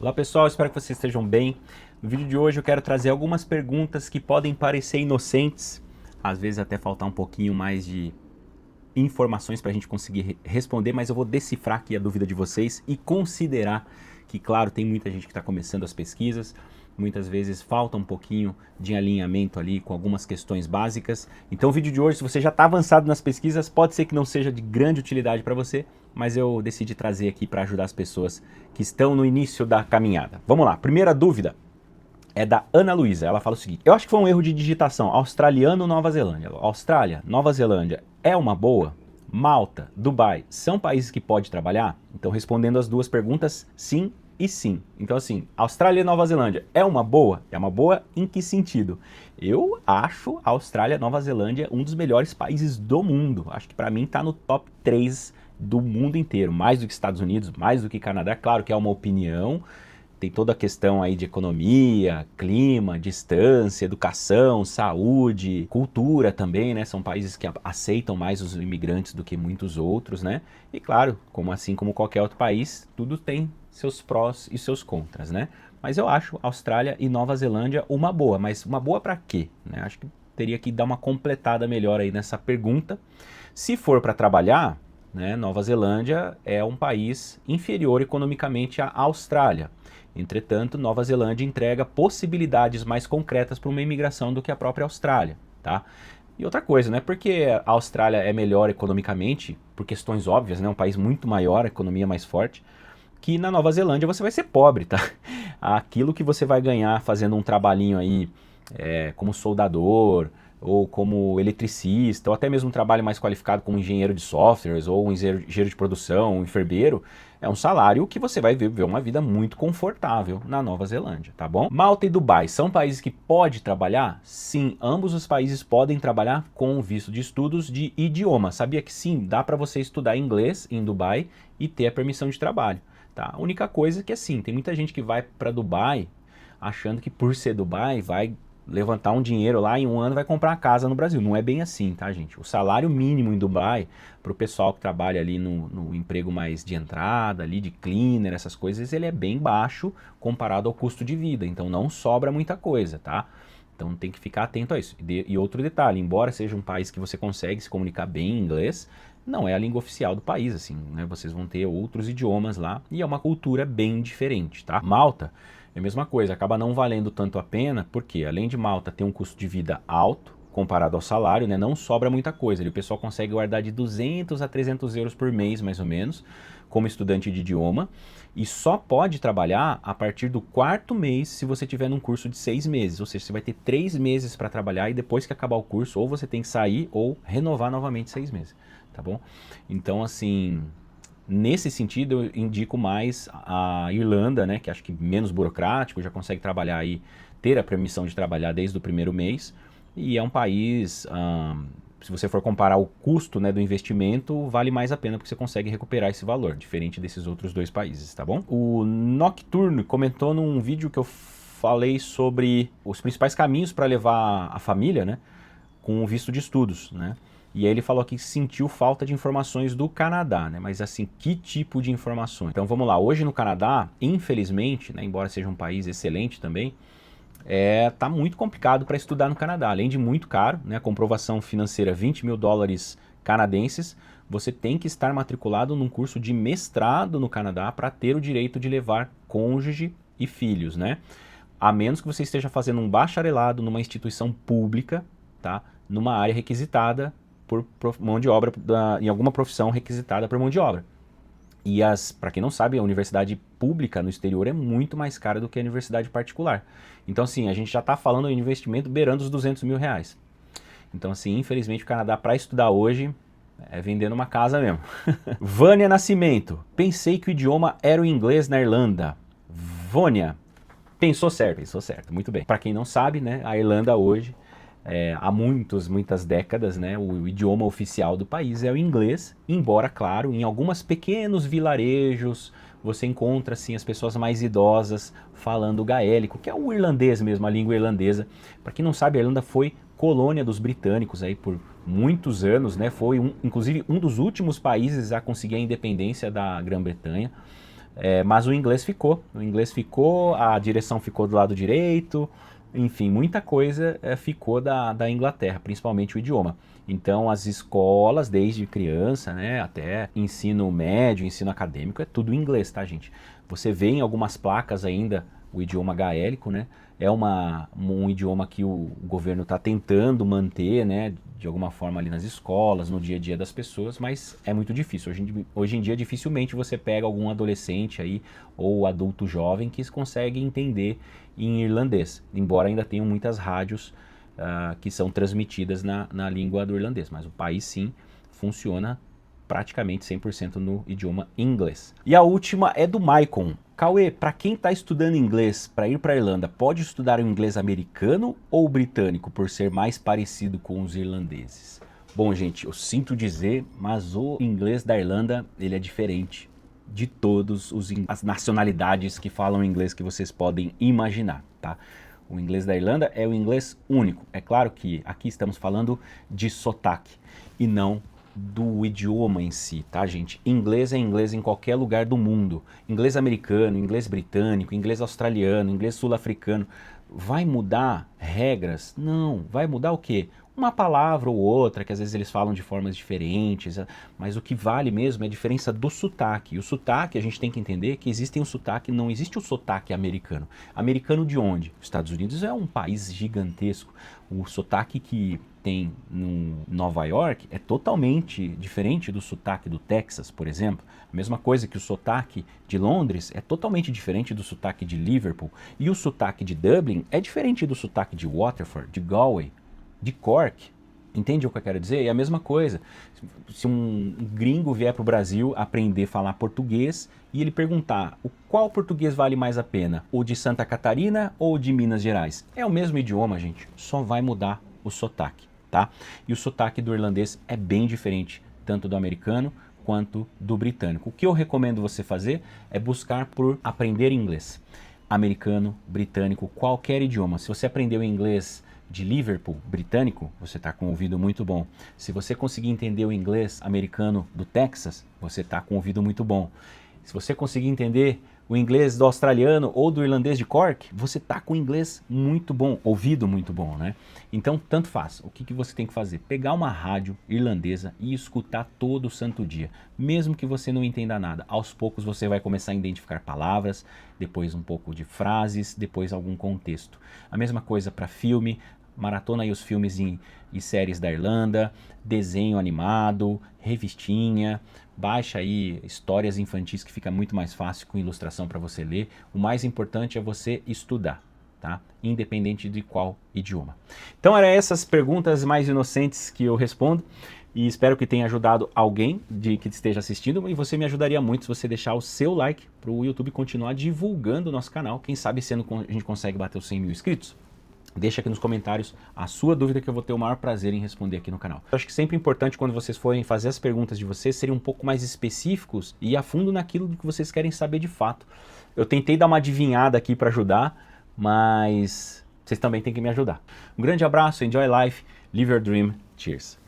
Olá pessoal, espero que vocês estejam bem. No vídeo de hoje eu quero trazer algumas perguntas que podem parecer inocentes, às vezes até faltar um pouquinho mais de informações para a gente conseguir responder, mas eu vou decifrar aqui a dúvida de vocês e considerar que, claro, tem muita gente que está começando as pesquisas, muitas vezes falta um pouquinho de alinhamento ali com algumas questões básicas. Então o vídeo de hoje, se você já está avançado nas pesquisas, pode ser que não seja de grande utilidade para você, mas eu decidi trazer aqui para ajudar as pessoas que estão no início da caminhada. Vamos lá, primeira dúvida é da Ana Luísa. Ela fala o seguinte: eu acho que foi um erro de digitação. Australiano, Nova Zelândia. Austrália, Nova Zelândia é uma boa? Malta, Dubai, são países que pode trabalhar? Então, respondendo as duas perguntas, sim e sim. Então, assim, Austrália e Nova Zelândia é uma boa? É uma boa em que sentido? Eu acho a Austrália e Nova Zelândia um dos melhores países do mundo. Acho que para mim está no top 3 do mundo inteiro, mais do que Estados Unidos, mais do que Canadá. Claro que é uma opinião, tem toda a questão aí de economia, clima, distância, educação, saúde, cultura também, né? São países que aceitam mais os imigrantes do que muitos outros, né? E claro, como assim como qualquer outro país, tudo tem seus prós e seus contras, né? Mas eu acho Austrália e Nova Zelândia uma boa, mas uma boa para quê? Né? Acho que teria que dar uma completada melhor aí nessa pergunta. Se for para trabalhar, né, Nova Zelândia é um país inferior economicamente à Austrália. Entretanto, Nova Zelândia entrega possibilidades mais concretas para uma imigração do que a própria Austrália, tá? E outra coisa, não é porque a Austrália é melhor economicamente, por questões óbvias, né, um país muito maior, economia mais forte, que na Nova Zelândia você vai ser pobre, tá? Aquilo que você vai ganhar fazendo um trabalhinho aí como soldador, ou como eletricista, ou até mesmo um trabalho mais qualificado como engenheiro de softwares, ou um engenheiro de produção, um enfermeiro, é um salário que você vai viver uma vida muito confortável na Nova Zelândia, tá bom? Malta e Dubai são países que pode trabalhar? Sim, ambos os países podem trabalhar com visto de estudos de idioma. Sabia que sim, dá para você estudar inglês em Dubai e ter a permissão de trabalho, tá? A única coisa é que assim, tem muita gente que vai para Dubai achando que por ser Dubai vai levantar um dinheiro lá em um ano vai comprar uma casa no Brasil. Não é bem assim, tá, gente? O salário mínimo em Dubai, para o pessoal que trabalha ali no emprego mais de entrada, ali de cleaner, essas coisas, ele é bem baixo comparado ao custo de vida. Então não sobra muita coisa, tá? Então tem que ficar atento a isso. E outro detalhe, embora seja um país que você consegue se comunicar bem em inglês, não é a língua oficial do país, assim, né? Vocês vão ter outros idiomas lá e é uma cultura bem diferente, tá? Malta é a mesma coisa, acaba não valendo tanto a pena, porque além de Malta ter um custo de vida alto, comparado ao salário, né, não sobra muita coisa. O pessoal consegue guardar de 200 a 300 euros por mês, mais ou menos, como estudante de idioma, e só pode trabalhar a partir do quarto mês se você tiver num curso de 6 meses, ou seja, você vai ter 3 meses para trabalhar e depois que acabar o curso, ou você tem que sair ou renovar novamente 6 meses, tá bom? Então, assim, nesse sentido, eu indico mais a Irlanda, né, que acho que menos burocrático, já consegue trabalhar aí, ter a permissão de trabalhar desde o primeiro mês, e é um país, se você for comparar o custo, né, do investimento, vale mais a pena porque você consegue recuperar esse valor, diferente desses outros dois países, tá bom? O Nocturne comentou num vídeo que eu falei sobre os principais caminhos para levar a família, né, com o visto de estudos, né? E aí ele falou que sentiu falta de informações do Canadá, né? Mas assim, que tipo de informações? Então vamos lá, hoje no Canadá, infelizmente, né, embora seja um país excelente também, tá muito complicado para estudar no Canadá. Além de muito caro, né, a comprovação financeira $20.000 canadenses, você tem que estar matriculado num curso de mestrado no Canadá para ter o direito de levar cônjuge e filhos, né? A menos que você esteja fazendo um bacharelado numa instituição pública, tá? Numa área requisitada por mão de obra, em alguma profissão requisitada por mão de obra. E para quem não sabe, a universidade pública no exterior é muito mais cara do que a universidade particular. Então, assim, a gente já está falando de um investimento beirando os R$ 200.000. Então, assim, infelizmente o Canadá para estudar hoje é vendendo uma casa mesmo. Vânia Nascimento, pensei que o idioma era o inglês na Irlanda. Vânia, pensou certo, muito bem. Para quem não sabe, né, a Irlanda hoje há muitas décadas, né, o idioma oficial do país é o inglês, embora, claro, em alguns pequenos vilarejos você encontra assim, as pessoas mais idosas falando o gaélico, que é o irlandês mesmo, a língua irlandesa. Para quem não sabe, a Irlanda foi colônia dos britânicos aí por muitos anos, né, foi inclusive um dos últimos países a conseguir a independência da Grã-Bretanha. Mas o inglês ficou, a direção ficou do lado direito, enfim, muita coisa ficou da Inglaterra, principalmente o idioma. Então as escolas, desde criança, né, até ensino médio, ensino acadêmico, é tudo em inglês, tá, gente? Você vê em algumas placas ainda o idioma gaélico, né? É um idioma que o governo está tentando manter, né, de alguma forma ali nas escolas, no dia a dia das pessoas, mas é muito difícil. Hoje em dia, dificilmente você pega algum adolescente aí, ou adulto jovem que consegue entender em irlandês, embora ainda tenham muitas rádios que são transmitidas na língua do irlandês, mas o país sim funciona praticamente 100% no idioma inglês. E a última é do Maicon. Cauê, para quem está estudando inglês para ir para a Irlanda, pode estudar o inglês americano ou britânico por ser mais parecido com os irlandeses? Bom, gente, eu sinto dizer, mas o inglês da Irlanda, ele é diferente de todas as nacionalidades que falam inglês que vocês podem imaginar, tá? O inglês da Irlanda é o inglês único. É claro que aqui estamos falando de sotaque e não do idioma em si, tá, gente? Inglês é inglês em qualquer lugar do mundo. Inglês americano, inglês britânico, inglês australiano, inglês sul-africano. Vai mudar regras? Não. Vai mudar o quê? Uma palavra ou outra, que às vezes eles falam de formas diferentes, mas o que vale mesmo é a diferença do sotaque. E o sotaque, a gente tem que entender que existe um sotaque, não existe o sotaque americano. Americano de onde? Os Estados Unidos é um país gigantesco. O sotaque que tem em Nova York é totalmente diferente do sotaque do Texas, por exemplo. A mesma coisa que o sotaque de Londres é totalmente diferente do sotaque de Liverpool. E o sotaque de Dublin é diferente do sotaque de Waterford, de Galway, de Cork. Entende o que eu quero dizer? É a mesma coisa. Se um gringo vier para o Brasil aprender a falar português e ele perguntar qual português vale mais a pena, o de Santa Catarina ou o de Minas Gerais? É o mesmo idioma, gente, só vai mudar o sotaque, tá? E o sotaque do irlandês é bem diferente, tanto do americano quanto do britânico. O que eu recomendo você fazer é buscar por aprender inglês. Americano, britânico, qualquer idioma. Se você aprendeu inglês de Liverpool, britânico, você está com o ouvido muito bom. Se você conseguir entender o inglês americano do Texas, você está com o ouvido muito bom. Se você conseguir entender o inglês do australiano ou do irlandês de Cork, você está com o inglês muito bom, ouvido muito bom, né? Então, tanto faz. O que você tem que fazer? Pegar uma rádio irlandesa e escutar todo o santo dia. Mesmo que você não entenda nada, aos poucos você vai começar a identificar palavras, depois um pouco de frases, depois algum contexto. A mesma coisa para filme. Maratona aí os filmes e séries da Irlanda, desenho animado, revistinha, baixa aí histórias infantis que fica muito mais fácil com ilustração para você ler. O mais importante é você estudar, tá? Independente de qual idioma. Então eram essas perguntas mais inocentes que eu respondo e espero que tenha ajudado alguém que esteja assistindo, e você me ajudaria muito se você deixar o seu like para o YouTube continuar divulgando o nosso canal. Quem sabe a gente consegue bater os 100 mil inscritos? Deixa aqui nos comentários a sua dúvida que eu vou ter o maior prazer em responder aqui no canal. Eu acho que sempre é importante quando vocês forem fazer as perguntas de vocês, serem um pouco mais específicos e ir a fundo naquilo que vocês querem saber de fato. Eu tentei dar uma adivinhada aqui para ajudar, mas vocês também têm que me ajudar. Um grande abraço, enjoy life, live your dream, cheers!